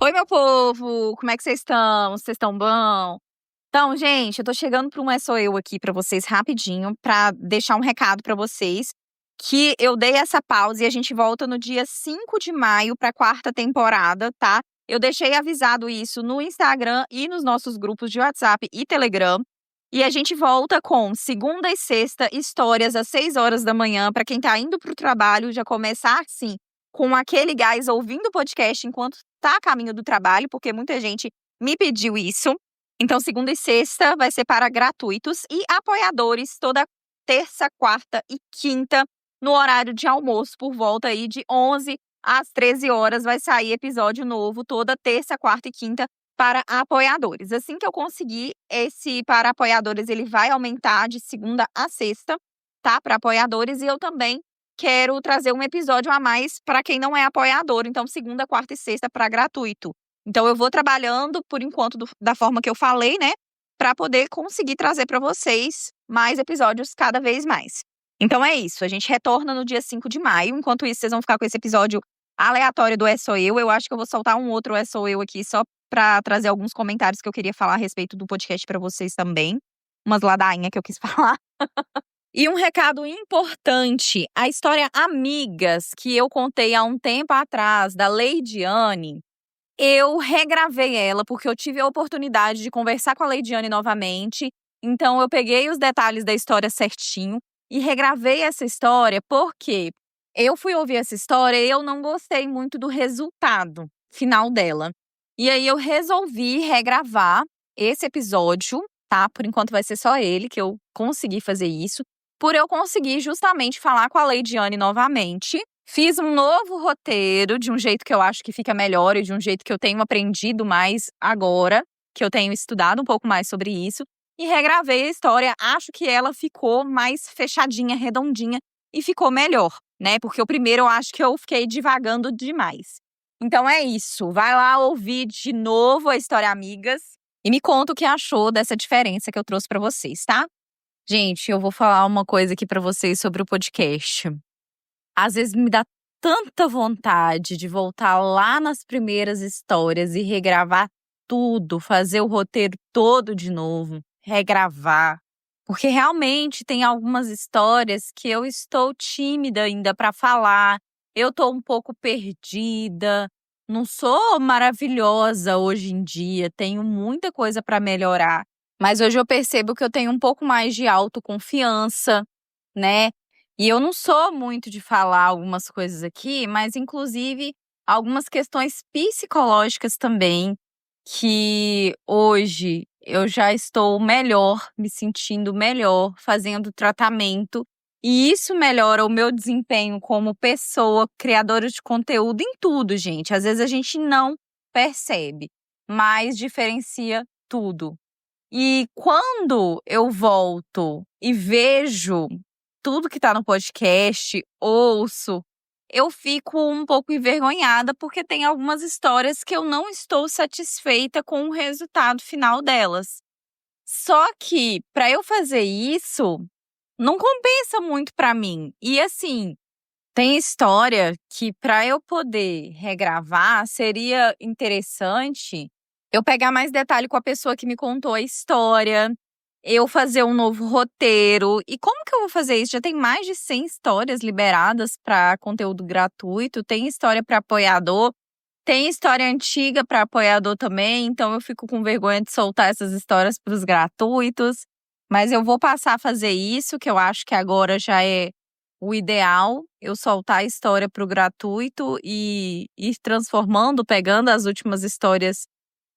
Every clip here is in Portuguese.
Oi, meu povo! Como é que vocês estão? Vocês estão bom? Então, gente, eu tô chegando para um É Sou Eu aqui pra vocês rapidinho, pra deixar um recado pra vocês que eu dei essa pausa e a gente volta no dia 5 de maio pra quarta temporada, tá? Eu deixei avisado isso no Instagram e nos nossos grupos de WhatsApp e Telegram. E a gente volta com segunda e sexta histórias às 6 horas da manhã pra quem tá indo pro trabalho já começar assim com aquele gás ouvindo o podcast enquanto tá a caminho do trabalho, porque muita gente me pediu isso. Então, segunda e sexta vai ser para gratuitos e apoiadores toda terça, quarta e quinta, no horário de almoço, por volta aí de 11 às 13 horas, vai sair episódio novo toda terça, quarta e quinta para apoiadores. Assim que eu conseguir esse para apoiadores, ele vai aumentar de segunda a sexta, tá? Para apoiadores, e eu também quero trazer um episódio a mais para quem não é apoiador. Então, segunda, quarta e sexta para gratuito. Então, eu vou trabalhando, por enquanto, da forma que eu falei, né? Para poder conseguir trazer para vocês mais episódios cada vez mais. Então, é isso. A gente retorna no dia 5 de maio. Enquanto isso, vocês vão ficar com esse episódio aleatório do É Sou Eu. Eu acho que eu vou soltar um outro É Sou Eu aqui só para trazer alguns comentários que eu queria falar a respeito do podcast para vocês também. Umas ladainhas que eu quis falar. E um recado importante, a história Amigas, que eu contei há um tempo atrás, da Leidiane, eu regravei ela porque eu tive a oportunidade de conversar com a Leidiane novamente. Então eu peguei os detalhes da história certinho e regravei essa história porque eu fui ouvir essa história e eu não gostei muito do resultado final dela. E aí eu resolvi regravar esse episódio, tá? Por enquanto vai ser só ele que eu consegui fazer isso. Por eu conseguir justamente falar com a Leidiane novamente. Fiz um novo roteiro de um jeito que eu acho que fica melhor e de um jeito que eu tenho aprendido mais agora, que eu tenho estudado um pouco mais sobre isso. E regravei a história, acho que ela ficou mais fechadinha, redondinha e ficou melhor, né? Porque o primeiro eu acho que eu fiquei divagando demais. Então é isso, vai lá ouvir de novo a história Amigas e me conta o que achou dessa diferença que eu trouxe pra vocês, tá? Gente, eu vou falar uma coisa aqui pra vocês sobre o podcast. Às vezes me dá tanta vontade de voltar lá nas primeiras histórias e regravar tudo, fazer o roteiro todo de novo, regravar. Porque realmente tem algumas histórias que eu estou tímida ainda para falar, eu estou um pouco perdida, não sou maravilhosa hoje em dia, tenho muita coisa para melhorar. Mas hoje eu percebo que eu tenho um pouco mais de autoconfiança, né? E eu não sou muito de falar algumas coisas aqui, mas inclusive algumas questões psicológicas também, que hoje eu já estou melhor, me sentindo melhor, fazendo tratamento. E isso melhora o meu desempenho como pessoa, criadora de conteúdo em tudo, gente. Às vezes a gente não percebe, mas diferencia tudo. E quando eu volto e vejo tudo que tá no podcast, ouço, eu fico um pouco envergonhada porque tem algumas histórias que eu não estou satisfeita com o resultado final delas. Só que para eu fazer isso, não compensa muito para mim. E assim, tem história que para eu poder regravar seria interessante eu pegar mais detalhe com a pessoa que me contou a história, eu fazer um novo roteiro. E como que eu vou fazer isso? Já tem mais de 100 histórias liberadas para conteúdo gratuito, tem história para apoiador, tem história antiga para apoiador também, então eu fico com vergonha de soltar essas histórias para os gratuitos. Mas eu vou passar a fazer isso, que eu acho que agora já é o ideal, eu soltar a história para o gratuito e ir transformando, pegando as últimas histórias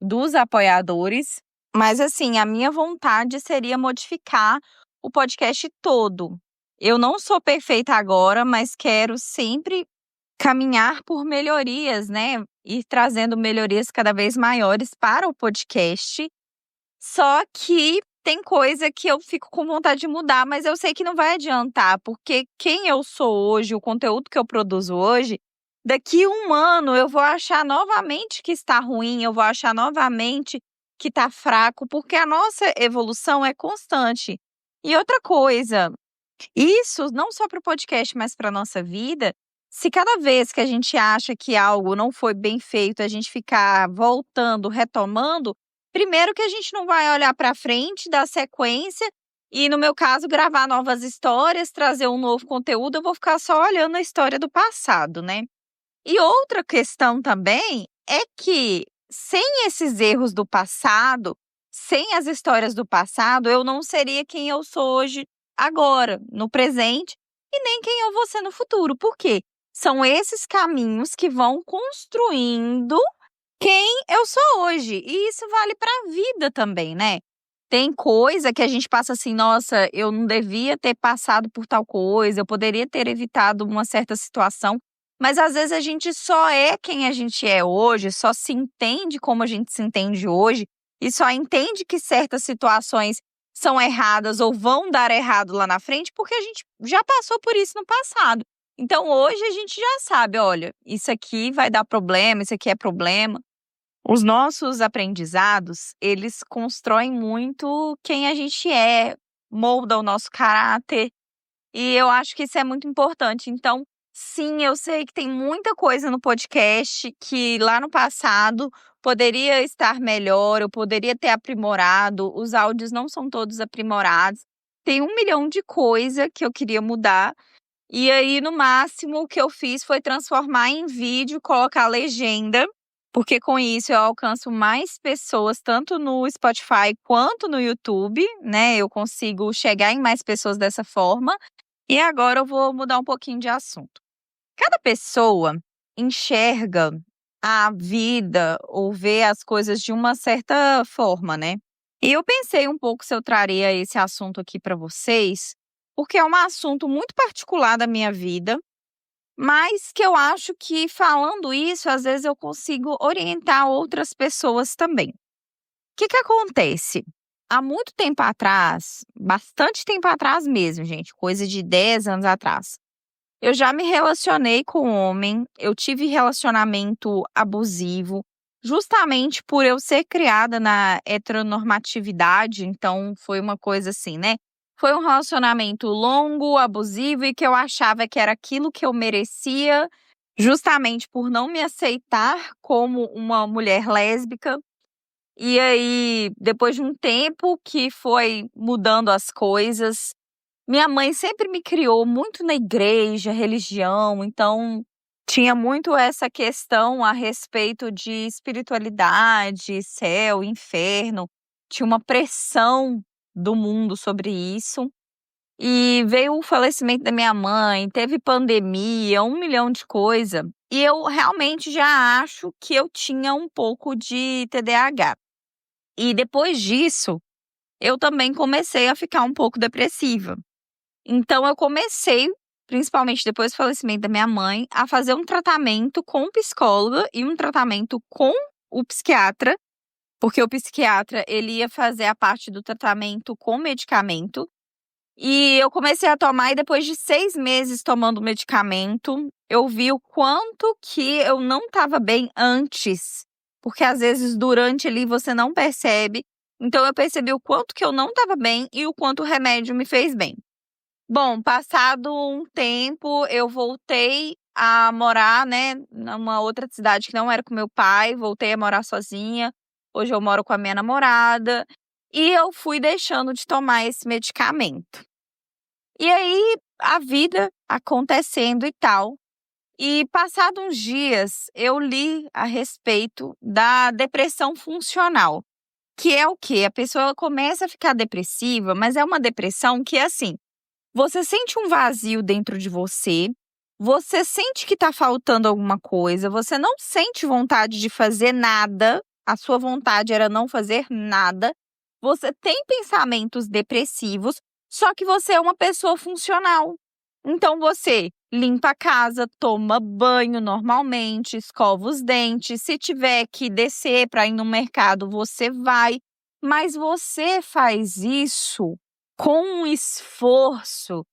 dos apoiadores. Mas assim, a minha vontade seria modificar o podcast todo. Eu não sou perfeita agora, mas quero sempre caminhar por melhorias, né? Ir trazendo melhorias cada vez maiores para o podcast. Só que tem coisa que eu fico com vontade de mudar, mas eu sei que não vai adiantar, porque quem eu sou hoje, o conteúdo que eu produzo hoje, daqui 1 ano eu vou achar novamente que está ruim, eu vou achar novamente que está fraco, porque a nossa evolução é constante. E outra coisa, isso não só para o podcast, mas para a nossa vida, se cada vez que a gente acha que algo não foi bem feito, a gente ficar voltando, retomando, primeiro que a gente não vai olhar para frente, dar sequência e, no meu caso, gravar novas histórias, trazer um novo conteúdo, eu vou ficar só olhando a história do passado, né. E outra questão também é que, sem esses erros do passado, sem as histórias do passado, eu não seria quem eu sou hoje, agora, no presente, e nem quem eu vou ser no futuro. Por quê? São esses caminhos que vão construindo quem eu sou hoje. E isso vale para a vida também, né? Tem coisa que a gente passa assim, nossa, eu não devia ter passado por tal coisa, eu poderia ter evitado uma certa situação, mas às vezes a gente só é quem a gente é hoje, só se entende como a gente se entende hoje e só entende que certas situações são erradas ou vão dar errado lá na frente porque a gente já passou por isso no passado. Então hoje a gente já sabe, olha, isso aqui vai dar problema, isso aqui é problema. Os nossos aprendizados, eles constroem muito quem a gente é, molda o nosso caráter, e eu acho que isso é muito importante. Então, sim, eu sei que tem muita coisa no podcast que lá no passado poderia estar melhor, eu poderia ter aprimorado, os áudios não são todos aprimorados. Tem 1 milhão de coisa que eu queria mudar, e aí no máximo o que eu fiz foi transformar em vídeo, colocar legenda, porque com isso eu alcanço mais pessoas tanto no Spotify quanto no YouTube, né, eu consigo chegar em mais pessoas dessa forma. E agora eu vou mudar um pouquinho de assunto. Cada pessoa enxerga a vida ou vê as coisas de uma certa forma, né. E eu pensei um pouco se eu traria esse assunto aqui para vocês, porque é um assunto muito particular da minha vida, mas que eu acho que falando isso, às vezes eu consigo orientar outras pessoas também. O que acontece? Há muito tempo atrás, bastante tempo atrás mesmo, gente, coisa de 10 anos atrás, eu já me relacionei com um homem, eu tive relacionamento abusivo, justamente por eu ser criada na heteronormatividade, então foi uma coisa assim, né. Foi um relacionamento longo, abusivo e que eu achava que era aquilo que eu merecia, justamente por não me aceitar como uma mulher lésbica. E aí, depois de um tempo que foi mudando as coisas, minha mãe sempre me criou muito na igreja, religião, então tinha muito essa questão a respeito de espiritualidade, céu, inferno, tinha uma pressão do mundo sobre isso. E veio o falecimento da minha mãe, teve pandemia, 1 milhão de coisa, e eu realmente já acho que eu tinha um pouco de TDAH. E depois disso, eu também comecei a ficar um pouco depressiva. Então eu comecei, principalmente depois do falecimento da minha mãe, a fazer um tratamento com psicóloga e um tratamento com o psiquiatra, porque o psiquiatra ele ia fazer a parte do tratamento com medicamento. E eu comecei a tomar e depois de 6 meses tomando medicamento, eu vi o quanto que eu não estava bem antes, porque às vezes durante ali você não percebe. Então eu percebi o quanto que eu não estava bem e o quanto o remédio me fez bem. Bom, passado um tempo, eu voltei a morar, né, numa outra cidade que não era com meu pai, voltei a morar sozinha. Hoje eu moro com a minha namorada e eu fui deixando de tomar esse medicamento. E aí, a vida acontecendo e tal. E passado uns dias, eu li a respeito da depressão funcional, que é o quê? A pessoa ela começa a ficar depressiva, mas é uma depressão que é assim, você sente um vazio dentro de você sente que tá faltando alguma coisa, você não sente vontade de fazer nada, a sua vontade era não fazer nada, você tem pensamentos depressivos, só que você é uma pessoa funcional. Então você limpa a casa, toma banho normalmente, escova os dentes, se tiver que descer para ir no mercado, você vai, mas você faz isso com um esforço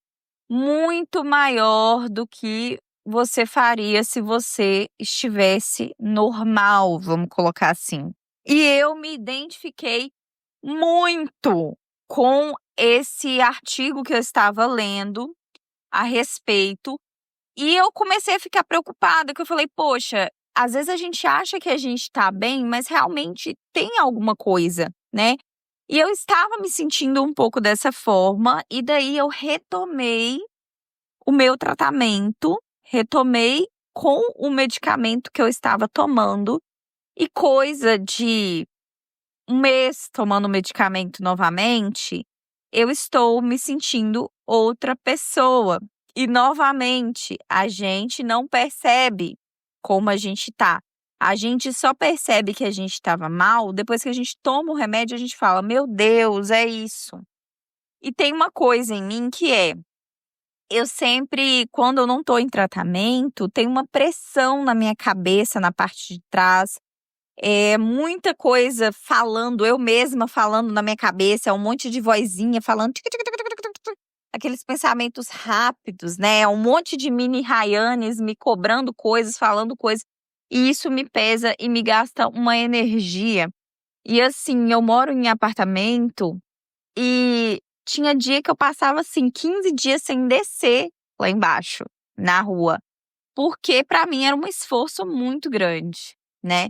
muito maior do que você faria se você estivesse normal, vamos colocar assim. E eu me identifiquei muito com esse artigo que eu estava lendo a respeito, E eu comecei a ficar preocupada, que eu falei: "Poxa, às vezes a gente acha que a gente tá bem, mas realmente tem alguma coisa, né?". E eu estava me sentindo um pouco dessa forma, e daí eu retomei o meu tratamento, retomei com o medicamento que eu estava tomando, e coisa de 1 mês tomando o medicamento novamente, eu estou me sentindo outra pessoa. E novamente, a gente não percebe como a gente tá. A gente só percebe que a gente estava mal depois que a gente toma o remédio, a gente fala: "Meu Deus, é isso". E tem uma coisa em mim que é, eu sempre, quando eu não tô em tratamento, tem uma pressão na minha cabeça, na parte de trás, muita coisa falando, eu mesma falando na minha cabeça, é um monte de vozinha falando tic tic tic tic tic tic, aqueles pensamentos rápidos, né, um monte de mini Ryanes me cobrando coisas, falando coisas, e isso me pesa e me gasta uma energia. E assim, eu moro em apartamento e tinha dia que eu passava, assim, 15 dias sem descer lá embaixo, na rua, porque pra mim era um esforço muito grande, né.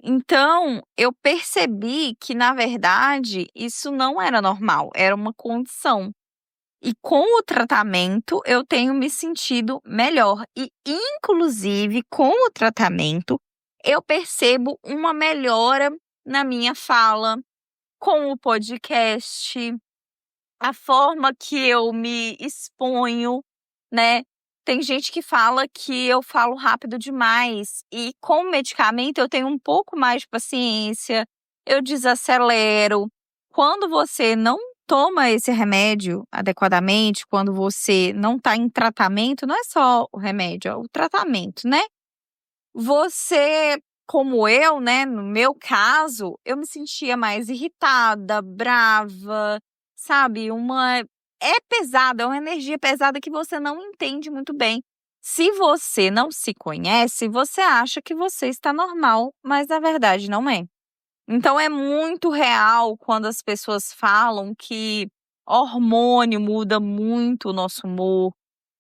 Então, eu percebi que, na verdade, isso não era normal, era uma condição. E com o tratamento, eu tenho me sentido melhor. E, inclusive, com o tratamento, eu percebo uma melhora na minha fala, com o podcast, a forma que eu me exponho, né. Tem gente que fala que eu falo rápido demais e com o medicamento eu tenho um pouco mais de paciência, eu desacelero. Quando você não toma esse remédio adequadamente, quando você não está em tratamento, não é só o remédio, é o tratamento, né. Você, como eu, né, no meu caso, eu me sentia mais irritada, brava, sabe, é pesada, é uma energia pesada que você não entende muito bem. Se você não se conhece, você acha que você está normal, mas na verdade não é. Então é muito real quando as pessoas falam que hormônio muda muito o nosso humor,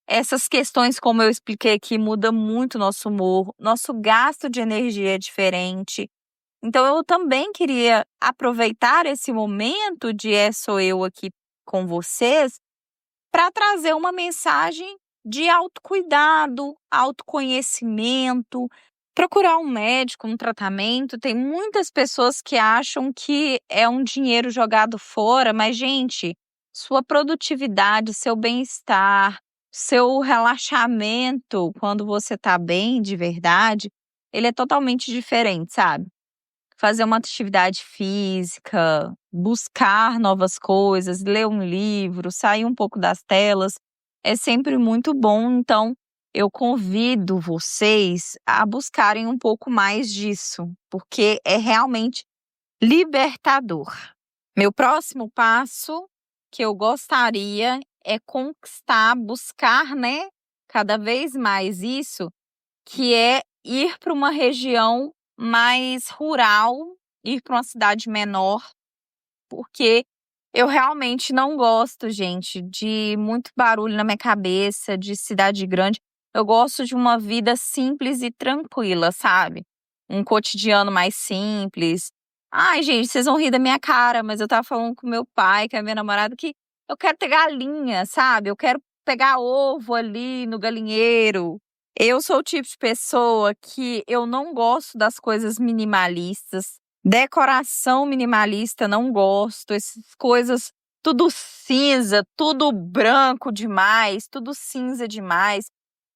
essas questões, como eu expliquei aqui, muda muito o nosso humor, nosso gasto de energia é diferente. Então eu também queria aproveitar esse momento de Sou Eu aqui com vocês, para trazer uma mensagem de autocuidado, autoconhecimento, procurar um médico, um tratamento. Tem muitas pessoas que acham que é um dinheiro jogado fora, mas, gente, sua produtividade, seu bem-estar, seu relaxamento, quando você tá bem de verdade, ele é totalmente diferente, sabe? Fazer uma atividade física, buscar novas coisas, ler um livro, sair um pouco das telas, é sempre muito bom. Então, eu convido vocês a buscarem um pouco mais disso, porque é realmente libertador. Meu próximo passo que eu gostaria é conquistar, buscar, né, cada vez mais isso, que é ir para uma região mais rural, ir para uma cidade menor, porque eu realmente não gosto, gente, de muito barulho na minha cabeça, de cidade grande. Eu gosto de uma vida simples e tranquila, sabe? Um cotidiano mais simples. Ai, gente, vocês vão rir da minha cara, mas eu estava falando com meu pai, com a minha namorada, que eu quero ter galinha, sabe? Eu quero pegar ovo ali no galinheiro. Eu sou o tipo de pessoa que eu não gosto das coisas minimalistas. Decoração minimalista, não gosto. Essas coisas tudo cinza, tudo branco demais, tudo cinza demais,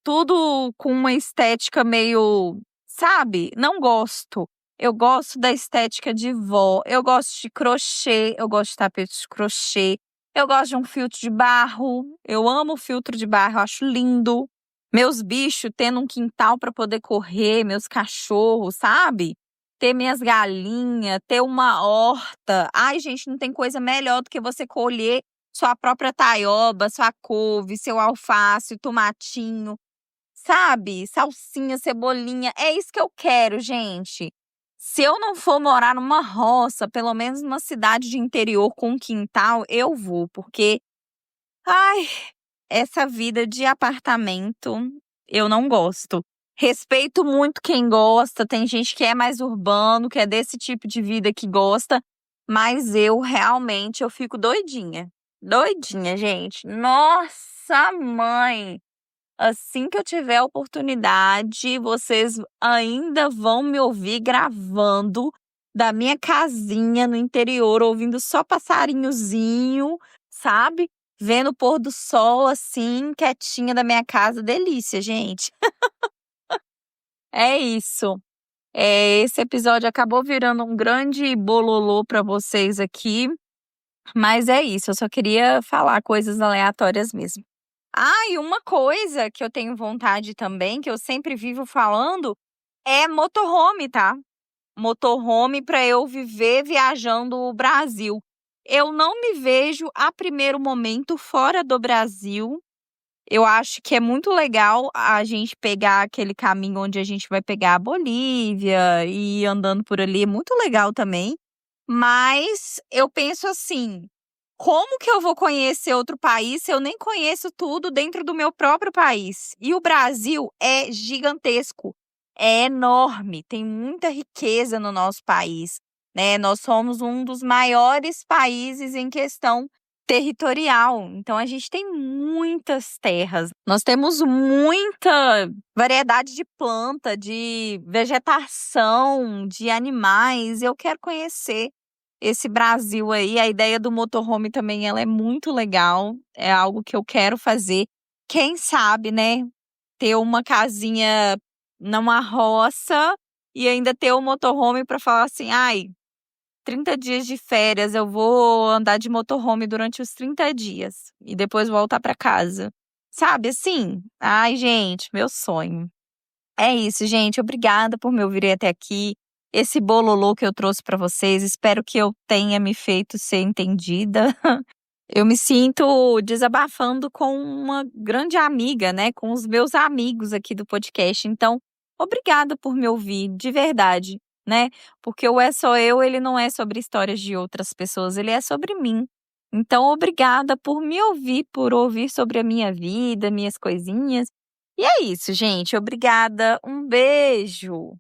tudo com uma estética meio, sabe? Não gosto. Eu gosto da estética de vó, eu gosto de crochê, eu gosto de tapete de crochê, eu gosto de um filtro de barro, eu amo filtro de barro, eu acho lindo. Meus bichos tendo um quintal para poder correr, meus cachorros, sabe? Ter minhas galinhas, ter uma horta. Ai, gente, não tem coisa melhor do que você colher sua própria taioba, sua couve, seu alface, tomatinho, sabe? Salsinha, cebolinha. É isso que eu quero, gente. Se eu não for morar numa roça, pelo menos numa cidade de interior com um quintal, eu vou, porque, ai, essa vida de apartamento, eu não gosto. Respeito muito quem gosta, tem gente que é mais urbano, que é desse tipo de vida que gosta, mas eu realmente eu fico doidinha. Doidinha, gente. Nossa, mãe! Assim que eu tiver a oportunidade, vocês ainda vão me ouvir gravando da minha casinha no interior, ouvindo só passarinhozinho, sabe? Vendo o pôr do sol assim, quietinha da minha casa. Delícia, gente. É isso. Esse episódio acabou virando um grande bololô para vocês aqui, mas é isso. Eu só queria falar coisas aleatórias mesmo. Ah, e uma coisa que eu tenho vontade também, que eu sempre vivo falando, é motorhome, tá? Motorhome para eu viver viajando o Brasil. Eu não me vejo a primeiro momento fora do Brasil. Eu acho que é muito legal a gente pegar aquele caminho onde a gente vai pegar a Bolívia e ir andando por ali, é muito legal também. Mas eu penso assim, como que eu vou conhecer outro país se eu nem conheço tudo dentro do meu próprio país? E o Brasil é gigantesco, é enorme, tem muita riqueza no nosso país, né? Nós somos um dos maiores países em questão territorial, então a gente tem muitas terras. Nós temos muita variedade de planta, de vegetação, de animais. Eu quero conhecer esse Brasil aí. A ideia do motorhome também ela é muito legal, é algo que eu quero fazer. Quem sabe, né, ter uma casinha numa roça e ainda ter o motorhome para falar assim: "Ai, 30 dias de férias, eu vou andar de motorhome durante os 30 dias e depois voltar para casa". Sabe assim? Ai, gente, meu sonho. É isso, gente. Obrigada por me ouvirem até aqui. Esse bololô que eu trouxe para vocês, espero que eu tenha me feito ser entendida. Eu me sinto desabafando com uma grande amiga, né, com os meus amigos aqui do podcast. Então, obrigada por me ouvir, de verdade, né? Porque o É Só Eu, ele não é sobre histórias de outras pessoas, ele é sobre mim. Então, obrigada por me ouvir, por ouvir sobre a minha vida, minhas coisinhas. E é isso, gente. Obrigada. Um beijo.